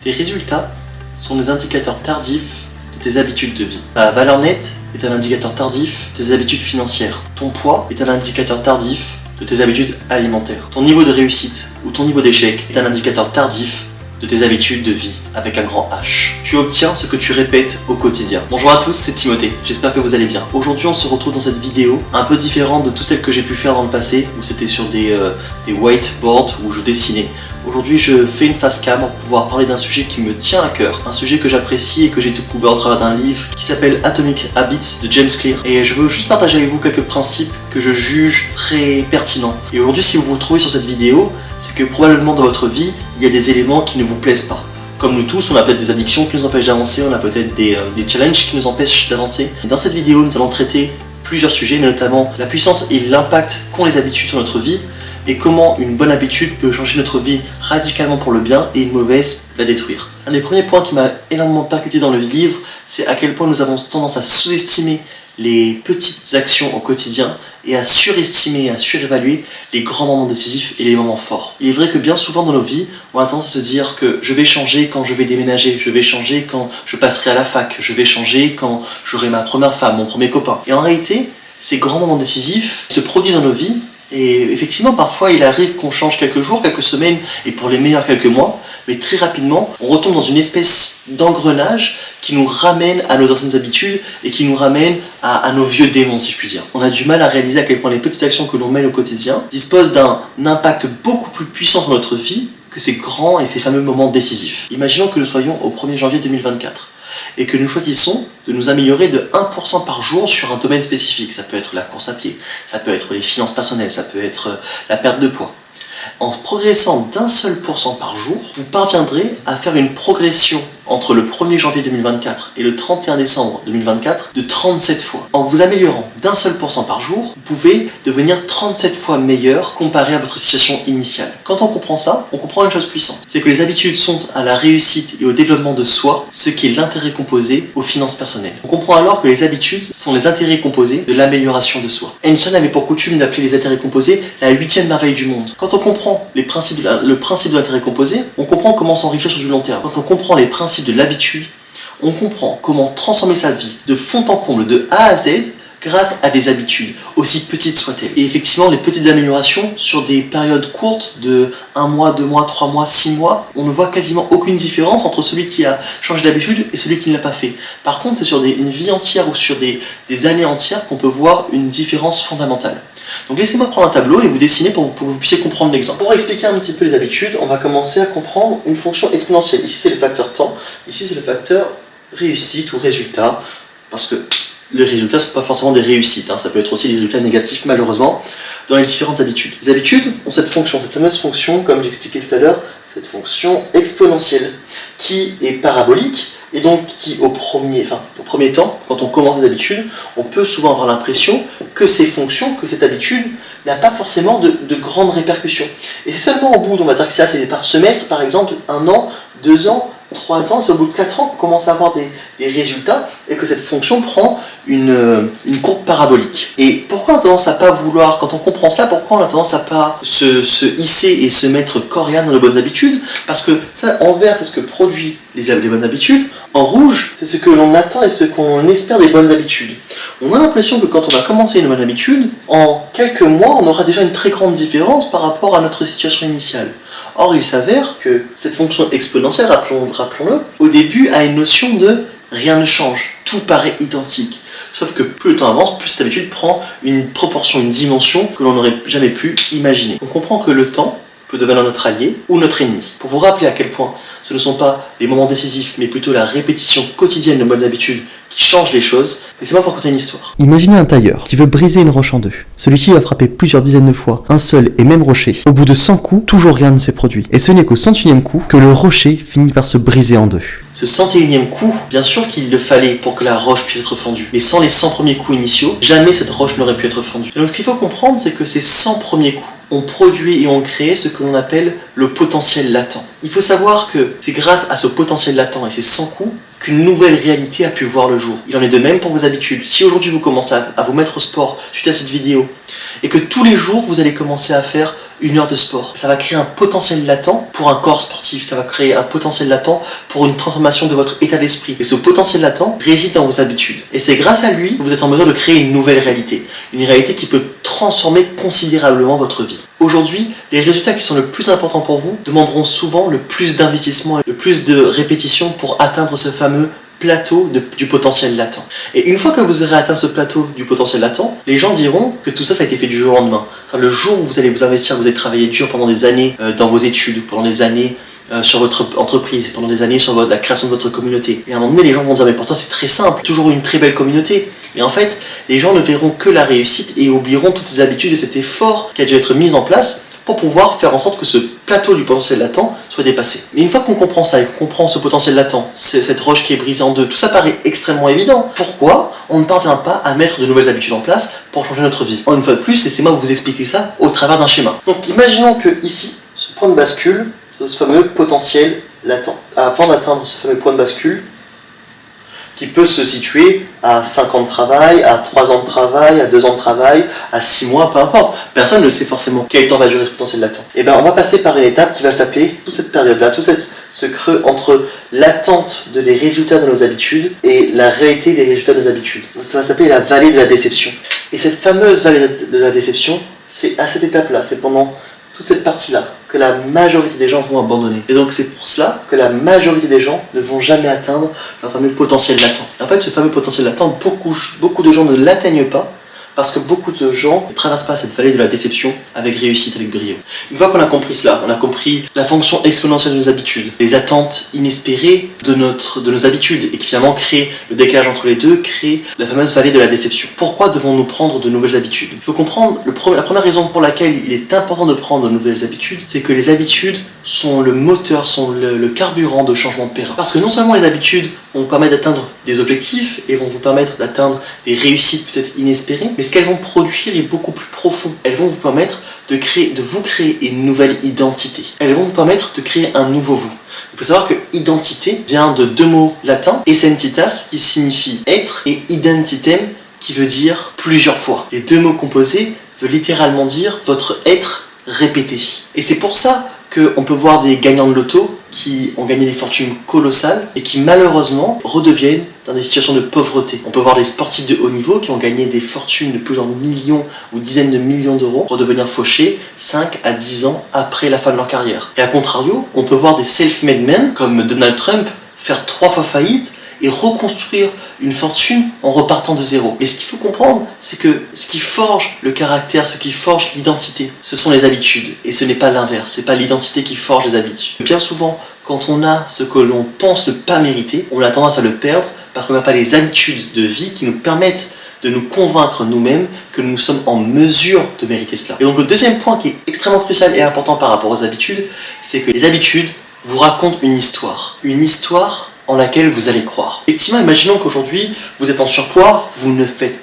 Tes résultats sont des indicateurs tardifs de tes habitudes de vie. La valeur nette est un indicateur tardif de tes habitudes financières. Ton poids est un indicateur tardif de tes habitudes alimentaires. Ton niveau de réussite ou ton niveau d'échec est un indicateur tardif de tes habitudes de vie avec un grand H. Tu obtiens ce que tu répètes au quotidien. Bonjour à tous, c'est Timothée, j'espère que vous allez bien. Aujourd'hui on se retrouve dans cette vidéo un peu différente de toutes celles que j'ai pu faire dans le passé, où c'était sur des whiteboards où je dessinais. Aujourd'hui je fais une face cam pour pouvoir parler d'un sujet qui me tient à cœur, un sujet que j'apprécie et que j'ai découvert au travers d'un livre qui s'appelle Atomic Habits de James Clear. Et je veux juste partager avec vous quelques principes que je juge très pertinents. Et aujourd'hui si vous vous retrouvez sur cette vidéo, c'est que probablement dans votre vie, il y a des éléments qui ne vous plaisent pas. Comme nous tous, on a peut-être des addictions qui nous empêchent d'avancer, on a peut-être des challenges qui nous empêchent d'avancer. Dans cette vidéo, nous allons traiter plusieurs sujets, mais notamment la puissance et l'impact qu'ont les habitudes sur notre vie, et comment une bonne habitude peut changer notre vie radicalement pour le bien et une mauvaise la détruire. Un des premiers points qui m'a énormément percuté dans le livre, c'est à quel point nous avons tendance à sous-estimer les petites actions au quotidien et à surestimer et à surévaluer les grands moments décisifs et les moments forts. Il est vrai que bien souvent dans nos vies, on a tendance à se dire que je vais changer quand je vais déménager, je vais changer quand je passerai à la fac, je vais changer quand j'aurai ma première femme, mon premier copain. Et en réalité, ces grands moments décisifs se produisent dans nos vies. Et effectivement, parfois, il arrive qu'on change quelques jours, quelques semaines, et pour les meilleurs, quelques mois. Mais très rapidement, on retombe dans une espèce d'engrenage qui nous ramène à nos anciennes habitudes et qui nous ramène à nos vieux démons, si je puis dire. On a du mal à réaliser à quel point les petites actions que l'on mène au quotidien disposent d'un impact beaucoup plus puissant sur notre vie que ces grands et ces fameux moments décisifs. Imaginons que nous soyons au 1er janvier 2024. Et que nous choisissons de nous améliorer de 1% par jour sur un domaine spécifique. Ça peut être la course à pied, ça peut être les finances personnelles, ça peut être la perte de poids. En progressant d'un seul pourcent par jour, vous parviendrez à faire une progression entre le 1er janvier 2024 et le 31 décembre 2024 de 37 fois. En vous améliorant d'un seul pourcent par jour, vous pouvez devenir 37 fois meilleur comparé à votre situation initiale. Quand on comprend ça, on comprend une chose puissante. C'est que les habitudes sont à la réussite et au développement de soi, ce qui est l'intérêt composé aux finances personnelles. On comprend alors que les habitudes sont les intérêts composés de l'amélioration de soi. Einstein avait pour coutume d'appeler les intérêts composés la 8e merveille du monde. Quand on comprend le principe de l'intérêt composé, on comprend comment s'enrichir sur du long terme. Quand on comprend les principes de l'habitude, on comprend comment transformer sa vie de fond en comble, de A à Z, grâce à des habitudes, aussi petites soient-elles. Et effectivement, les petites améliorations sur des périodes courtes de 1 mois, 2 mois, 3 mois, 6 mois, on ne voit quasiment aucune différence entre celui qui a changé d'habitude et celui qui ne l'a pas fait. Par contre, c'est sur une vie entière ou sur des années entières qu'on peut voir une différence fondamentale. Donc laissez-moi prendre un tableau et vous dessiner pour que vous puissiez comprendre l'exemple. Pour expliquer un petit peu les habitudes, on va commencer à comprendre une fonction exponentielle. Ici c'est le facteur temps, ici c'est le facteur réussite ou résultat, parce que les résultats ne sont pas forcément des réussites, ça peut être aussi des résultats négatifs malheureusement dans les différentes habitudes. Les habitudes ont cette fonction, cette fameuse fonction, comme j'expliquais tout à l'heure, cette fonction exponentielle qui est parabolique et donc qui au premier temps, quand on commence des habitudes, on peut souvent avoir l'impression que ces fonctions, que cette habitude n'a pas forcément de grandes répercussions. Et c'est seulement au bout, on va dire que c'est par semestre, par exemple, 1 an, 2 ans, 3 ans, c'est au bout de 4 ans qu'on commence à avoir des résultats et que cette fonction prend une courbe parabolique. Et pourquoi on a tendance à pas vouloir, quand on comprend cela, pourquoi on a tendance à pas se hisser et se mettre coréen dans les bonnes habitudes? Parce que ça, en vert, c'est ce que produit les bonnes habitudes. En rouge, c'est ce que l'on attend et ce qu'on espère des bonnes habitudes. On a l'impression que quand on a commencé une bonne habitude, en quelques mois, on aura déjà une très grande différence par rapport à notre situation initiale. Or, il s'avère que cette fonction exponentielle, rappelons-le, au début a une notion de rien ne change, tout paraît identique. Sauf que plus le temps avance, plus cette habitude prend une proportion, une dimension que l'on n'aurait jamais pu imaginer. On comprend que le temps peut devenir notre allié ou notre ennemi. Pour vous rappeler à quel point ce ne sont pas les moments décisifs, mais plutôt la répétition quotidienne de bonnes habitudes qui change les choses, laissez-moi vous raconter une histoire. Imaginez un tailleur qui veut briser une roche en deux. Celui-ci va frapper plusieurs dizaines de fois un seul et même rocher. Au bout de 100 coups, toujours rien ne s'est produit. Et ce n'est qu'au 101e coup que le rocher finit par se briser en deux. Ce 101e coup, bien sûr qu'il le fallait pour que la roche puisse être fendue. Mais sans les 100 premiers coups initiaux, jamais cette roche n'aurait pu être fendue. Et donc ce qu'il faut comprendre, c'est que ces 100 premiers coups ont produit et ont créé ce que l'on appelle le potentiel latent. Il faut savoir que c'est grâce à ce potentiel latent et ces 100 coups qu'une nouvelle réalité a pu voir le jour. Il en est de même pour vos habitudes. Si aujourd'hui vous commencez à vous mettre au sport suite à cette vidéo, et que tous les jours vous allez commencer à faire 1 heure de sport. Ça va créer un potentiel latent pour un corps sportif, ça va créer un potentiel latent pour une transformation de votre état d'esprit. Et ce potentiel latent réside dans vos habitudes. Et c'est grâce à lui que vous êtes en mesure de créer une nouvelle réalité. Une réalité qui peut transformer considérablement votre vie. Aujourd'hui, les résultats qui sont le plus importants pour vous demanderont souvent le plus d'investissement et le plus de répétitions pour atteindre ce fameux plateau du potentiel latent. Et une fois que vous aurez atteint ce plateau du potentiel latent, les gens diront que tout ça, ça a été fait du jour au lendemain. Le jour où vous allez vous investir, vous allez travailler dur pendant des années dans vos études, pendant des années sur votre entreprise, pendant des années sur la création de votre communauté. Et à un moment donné, les gens vont dire, mais pourtant c'est très simple, toujours une très belle communauté. Et en fait, les gens ne verront que la réussite et oublieront toutes ces habitudes et cet effort qui a dû être mis en place pour pouvoir faire en sorte que ce plateau du potentiel latent soit dépassé. Mais une fois qu'on comprend ça et qu'on comprend ce potentiel latent, cette roche qui est brisée en deux, tout ça paraît extrêmement évident. Pourquoi on ne parvient pas à mettre de nouvelles habitudes en place pour changer notre vie? Une fois de plus, laissez-moi vous expliquer ça au travers d'un schéma. Donc imaginons que ici, ce point de bascule, c'est ce fameux potentiel latent. Avant d'atteindre ce fameux point de bascule, qui peut se situer à 5 ans de travail, à 3 ans de travail, à 2 ans de travail, à 6 mois, peu importe. Personne ne sait forcément quel temps va durer ce potentiel latent. Et bien on va passer par une étape qui va s'appeler, toute cette période-là, ce creux entre l'attente des résultats de nos habitudes et la réalité des résultats de nos habitudes. Ça va s'appeler la vallée de la déception. Et cette fameuse vallée de la déception, c'est à cette étape-là, c'est pendant toute cette partie-là que la majorité des gens vont abandonner. Et donc c'est pour cela que la majorité des gens ne vont jamais atteindre leur fameux potentiel latent. Et en fait, ce fameux potentiel latent, beaucoup de gens ne l'atteignent pas parce que beaucoup de gens ne traversent pas cette vallée de la déception avec réussite, avec brio. Une fois qu'on a compris cela, on a compris la fonction exponentielle de nos habitudes, les attentes inespérées de nos habitudes et qui finalement créent le décalage entre les deux, créent la fameuse vallée de la déception. Pourquoi devons-nous prendre de nouvelles habitudes? Il faut comprendre, la première raison pour laquelle il est important de prendre de nouvelles habitudes, c'est que les habitudes sont le moteur, sont le carburant de changement périn. Parce que non seulement les habitudes vont vous permettre d'atteindre des objectifs et vont vous permettre d'atteindre des réussites peut-être inespérées, mais ce qu'elles vont produire est beaucoup plus profond. Elles vont vous permettre de vous créer une nouvelle identité. Elles vont vous permettre de créer un nouveau vous. Il faut savoir que identité vient de 2 mots latins, essentitas qui signifie être et identitem qui veut dire plusieurs fois. Les 2 mots composés veulent littéralement dire votre être répété. Et c'est pour ça qu'on peut voir des gagnants de loto qui ont gagné des fortunes colossales et qui malheureusement redeviennent dans des situations de pauvreté. On peut voir des sportifs de haut niveau qui ont gagné des fortunes de plusieurs millions ou dizaines de millions d'euros redevenir fauchés 5 à 10 ans après la fin de leur carrière. Et à contrario, on peut voir des self-made men comme Donald Trump faire 3 fois faillite et reconstruire une fortune en repartant de zéro. Mais ce qu'il faut comprendre, c'est que ce qui forge le caractère, ce qui forge l'identité, ce sont les habitudes. Et ce n'est pas l'inverse, c'est pas l'identité qui forge les habitudes. Bien souvent, quand on a ce que l'on pense ne pas mériter, on a tendance à le perdre parce qu'on n'a pas les habitudes de vie qui nous permettent de nous convaincre nous-mêmes que nous sommes en mesure de mériter cela. Et donc le deuxième point qui est extrêmement crucial et important par rapport aux habitudes, c'est que les habitudes vous racontent une histoire. Une histoire en laquelle vous allez croire. Effectivement, imaginons qu'aujourd'hui, vous êtes en surpoids, vous ne faites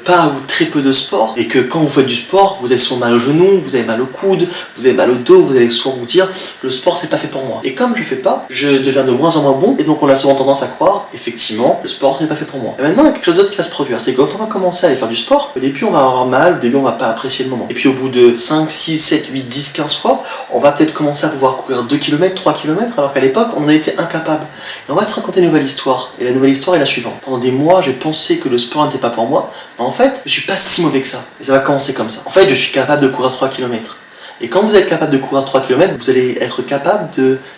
pas ou très peu de sport, et que quand vous faites du sport, vous avez souvent mal au genou, vous avez mal au coude, vous avez mal au dos, vous allez souvent vous dire « le sport c'est pas fait pour moi ». Et comme je fais pas, je deviens de moins en moins bon, et donc on a souvent tendance à croire « effectivement, le sport n'est pas fait pour moi ». Et maintenant, il y a quelque chose d'autre qui va se produire, c'est que quand on va commencer à aller faire du sport, au début on va avoir mal, au début on va pas apprécier le moment. Et puis au bout de 5, 6, 7, 8, 10, 15 fois, on va peut-être commencer à pouvoir courir 2 km, 3 km, alors qu'à l'époque on en était incapable. Et on va se raconter une nouvelle histoire, et la nouvelle histoire est la suivante. Pendant des mois, j'ai pensé que le sport n'était pas pour moi, mais en fait, je suis pas si mauvais que ça. Et ça va commencer comme ça. En fait, je suis capable de courir 3 km. Et quand vous êtes capable de courir 3 km, vous allez être capable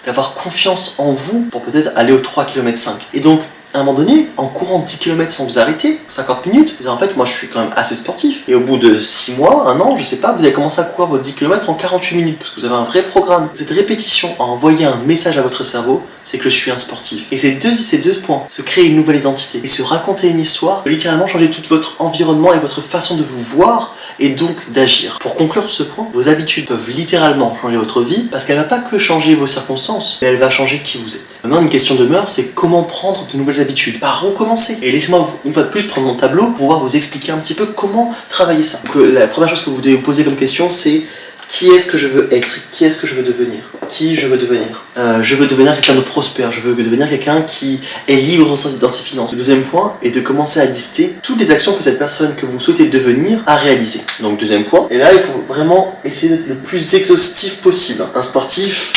d'avoir confiance en vous pour peut-être aller aux 3 km 5. Et donc, à un moment donné, en courant 10 km sans vous arrêter, 50 minutes, vous dites en fait, moi je suis quand même assez sportif. Et au bout de 6 mois, 1 an, je sais pas, vous allez commencer à courir vos 10 km en 48 minutes, parce que vous avez un vrai programme. Cette répétition a envoyé un message à votre cerveau, c'est que je suis un sportif. Et ces deux points, se créer une nouvelle identité et se raconter une histoire, peut littéralement changer tout votre environnement et votre façon de vous voir et donc d'agir. Pour conclure ce point, vos habitudes peuvent littéralement changer votre vie, parce qu'elle va pas que changer vos circonstances, mais elle va changer qui vous êtes. Maintenant, une question demeure, c'est comment prendre de nouvelles habitudes, par recommencer. Et laissez-moi une fois de plus prendre mon tableau pour pouvoir vous expliquer un petit peu comment travailler ça. Donc, la première chose que vous devez vous poser comme question, c'est Qui est-ce que je veux être? Qui est-ce que je veux devenir? Qui je veux devenir? Je veux devenir quelqu'un de prospère, je veux devenir quelqu'un qui est libre dans ses finances. Le deuxième point est de commencer à lister toutes les actions que cette personne que vous souhaitez devenir a réalisées. Donc deuxième point, et là il faut vraiment essayer d'être le plus exhaustif possible. Un sportif,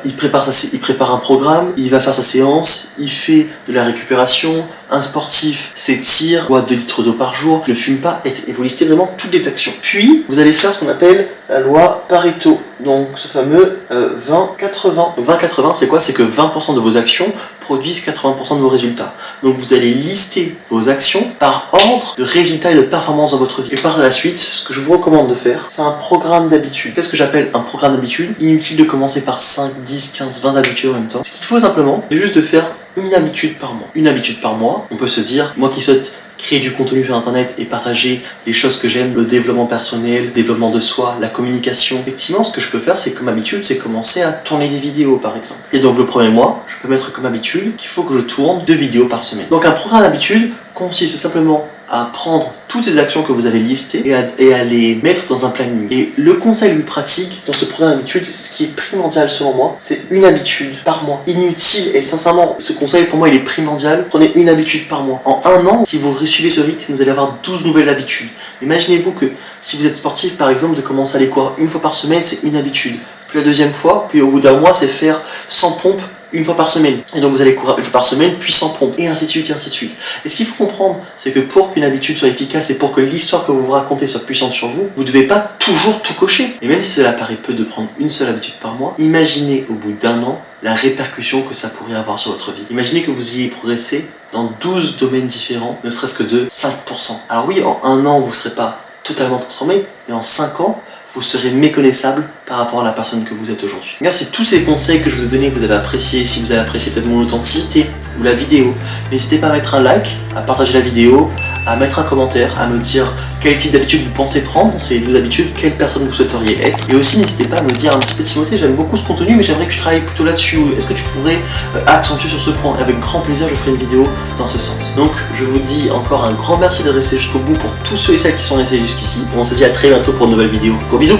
il prépare un programme, il va faire sa séance, il fait de la récupération. Un sportif s'étire, boit 2 litres d'eau par jour, ne fume pas, et vous listez vraiment toutes les actions. Puis, vous allez faire ce qu'on appelle la loi Pareto, donc ce fameux 20-80. Donc 20-80, c'est quoi? C'est que 20% de vos actions produisent 80% de vos résultats. Donc vous allez lister vos actions par ordre de résultats et de performance dans votre vie. Et par la suite, ce que je vous recommande de faire, c'est un programme d'habitude. Qu'est-ce que j'appelle un programme d'habitude? Inutile de commencer par 5, 10, 15, 20 habitudes en même temps. Ce qu'il faut simplement, c'est juste de faire une habitude par mois. Une habitude par mois, on peut se dire, moi qui souhaite créer du contenu sur internet et partager les choses que j'aime, le développement personnel, le développement de soi, la communication. Effectivement, ce que je peux faire, c'est comme habitude, c'est commencer à tourner des vidéos par exemple. Et donc le premier mois, je peux mettre comme habitude qu'il faut que je tourne 2 vidéos par semaine. Donc un programme d'habitude consiste simplement à prendre toutes ces actions que vous avez listées et à les mettre dans un planning. Et le conseil le plus pratique dans ce programme d'habitude, ce qui est primordial selon moi, c'est une habitude par mois. Inutile, et sincèrement, ce conseil pour moi il est primordial. Prenez une habitude par mois. En un an, si vous suivez ce rythme, vous allez avoir 12 nouvelles habitudes. Imaginez-vous que si vous êtes sportif par exemple, de commencer à aller courir une fois par semaine, c'est une habitude. Puis la deuxième fois, puis au bout d'un mois, c'est faire 100 pompes une fois par semaine. Et donc vous allez courir une fois par semaine, puis 100 pompes, et ainsi de suite, et ainsi de suite. Et ce qu'il faut comprendre, c'est que pour qu'une habitude soit efficace et pour que l'histoire que vous vous racontez soit puissante sur vous, vous ne devez pas toujours tout cocher. Et même si cela paraît peu de prendre une seule habitude par mois, imaginez au bout d'un an la répercussion que ça pourrait avoir sur votre vie. Imaginez que vous ayez progressé dans 12 domaines différents, ne serait-ce que de 5%. Alors oui, en un an, vous ne serez pas totalement transformé, mais en 5 ans, vous serez méconnaissable par rapport à la personne que vous êtes aujourd'hui. Si tous ces conseils que je vous ai donnés, vous avez apprécié, si vous avez apprécié peut-être mon authenticité ou la vidéo, n'hésitez pas à mettre un like, à partager la vidéo, à mettre un commentaire, à me dire quel type d'habitude vous pensez prendre dans ces 12 habitudes, quelle personne vous souhaiteriez être. Et aussi n'hésitez pas à me dire un petit peu Timothée, j'aime beaucoup ce contenu mais j'aimerais que tu travailles plutôt là-dessus. Est-ce que tu pourrais accentuer sur ce point? Et avec grand plaisir je ferai une vidéo dans ce sens. Donc je vous dis encore un grand merci de rester jusqu'au bout pour tous ceux et celles qui sont restés jusqu'ici. On se dit à très bientôt pour une nouvelle vidéo. Gros bisous.